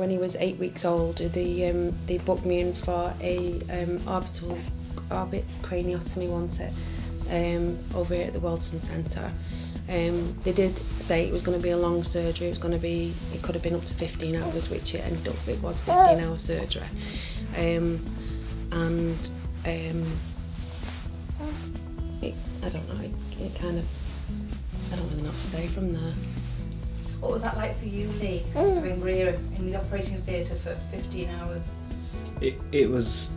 when he was 8 weeks old, they booked me in for a orbit craniotomy, wasn't it, over here at the Walton Centre. They did say it was going to be a long surgery. It could have been up to 15 hours, which it ended up, it was 15-hour surgery. I don't know, it kind of, I don't really know what to say from there. What was that like for you, Lee, having Maria in the operating theatre for 15 hours? It was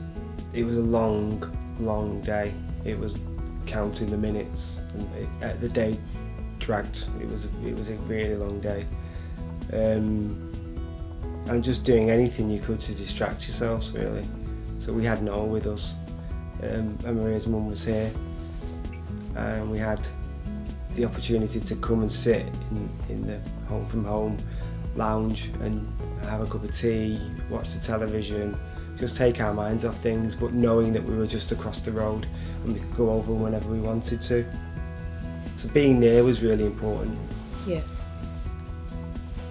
a long day. It was counting the minutes, and the day dragged. It was a really long day, and just doing anything you could to distract yourselves, really. So we had Noah with us, and Maria's mum was here, and we had the opportunity to come and sit in the home from home lounge and have a cup of tea, watch the television, just take our minds off things, but knowing that we were just across the road and we could go over whenever we wanted to. So being near was really important. Yeah.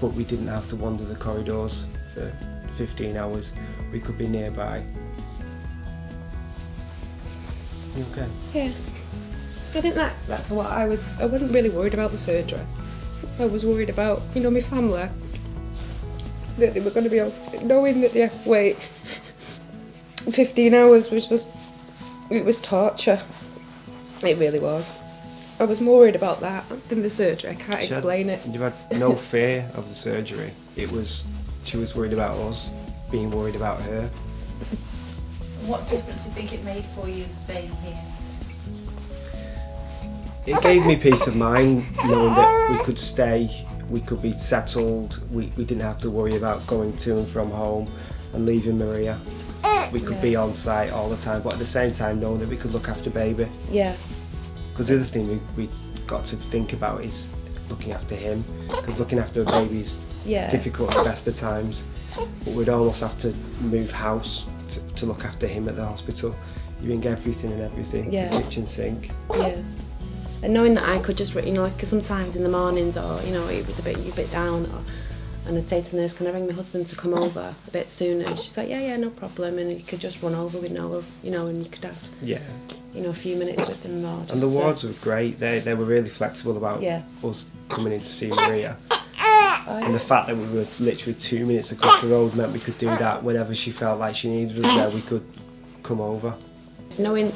But we didn't have to wander the corridors for 15 hours. We could be nearby. You okay? Yeah. I think that's what I wasn't really worried about the surgery. I was worried about, my family. That they were going to be knowing that they had to wait 15 hours it was torture. It really was. I was more worried about that than the surgery. I can't explain it. You had no fear of the surgery. She was worried about us, being worried about her. What difference do you think it made for you staying here? It gave me peace of mind knowing that we could stay, we could be settled, we didn't have to worry about going to and from home and leaving Maria. We could be on site all the time, but at the same time knowing that we could look after baby. Yeah. Because the other thing we got to think about is looking after him, because looking after a baby is difficult at the best of times, but we'd almost have to move house to look after him at the hospital. You bring everything, the kitchen sink. Yeah. And knowing that I could just, because sometimes in the mornings or, it was a bit down, and I'd say to the nurse, can I ring my husband to come over a bit sooner? And she's like, yeah, no problem. And you could just run over with Noah, and you could have, a few minutes with him more. And the wards were great. They were really flexible about us coming in to see Maria. And the fact that we were literally 2 minutes across the road meant we could do that whenever she felt like she needed us there, we could come over. Knowing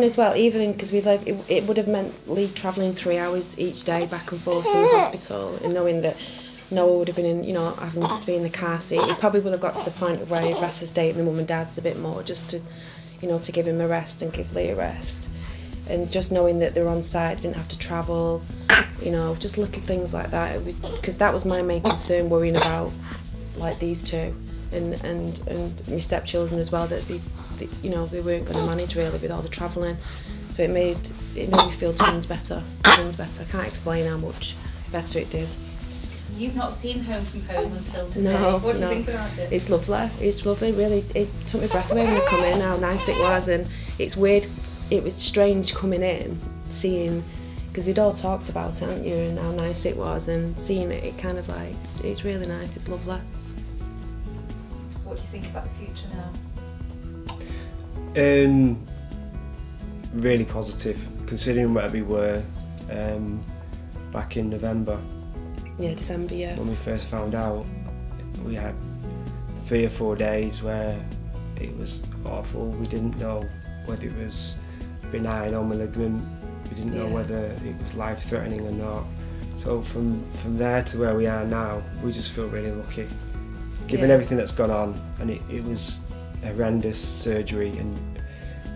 as well, even because we live, it would have meant Lee travelling 3 hours each day back and forth from the hospital, and knowing that Noah would have been in, having to be in the car seat, he probably would have got to the point of where he'd have to stay at my mum and dad's a bit more, just to, to give him a rest and give Lee a rest. And just knowing that they're on site, didn't have to travel, just little things like that, because that was my main concern, worrying about like these two and my stepchildren as well, that they weren't going to manage really with all the travelling. So it made me feel tons better. I can't explain how much better it did. You've not seen Home from Home until today. No, what do you think about it? It's lovely, really. It took my breath away when I come in, how nice it was, and it's weird, it was strange coming in, seeing, because they'd all talked about it, hadn't you, and how nice it was, and seeing it, it kind of like, it's really nice, it's lovely. What do you think about the future now? Really positive, considering where we were back in November. Yeah, December, yeah. When we first found out, we had 3 or 4 days where it was awful. We didn't know whether it was benign or malignant. We didn't know whether it was life-threatening or not. So from there to where we are now, we just feel really lucky. Given everything that's gone on, and it was horrendous surgery and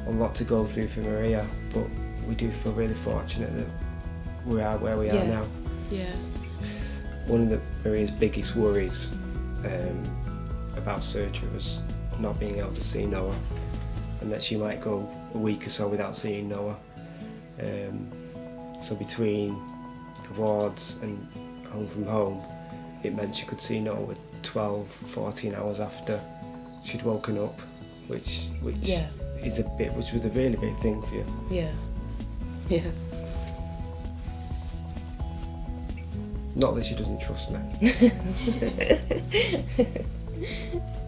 a lot to go through for Maria, but we do feel really fortunate that we are where we are now. Yeah. One of Maria's biggest worries about surgery was not being able to see Noah, and that she might go a week or so without seeing Noah. So between the wards and Home from Home, it meant she could see Noah 12, 14 hours after she'd woken up, which is which was a really big thing for you. Yeah. Yeah. Not that she doesn't trust me. Bye.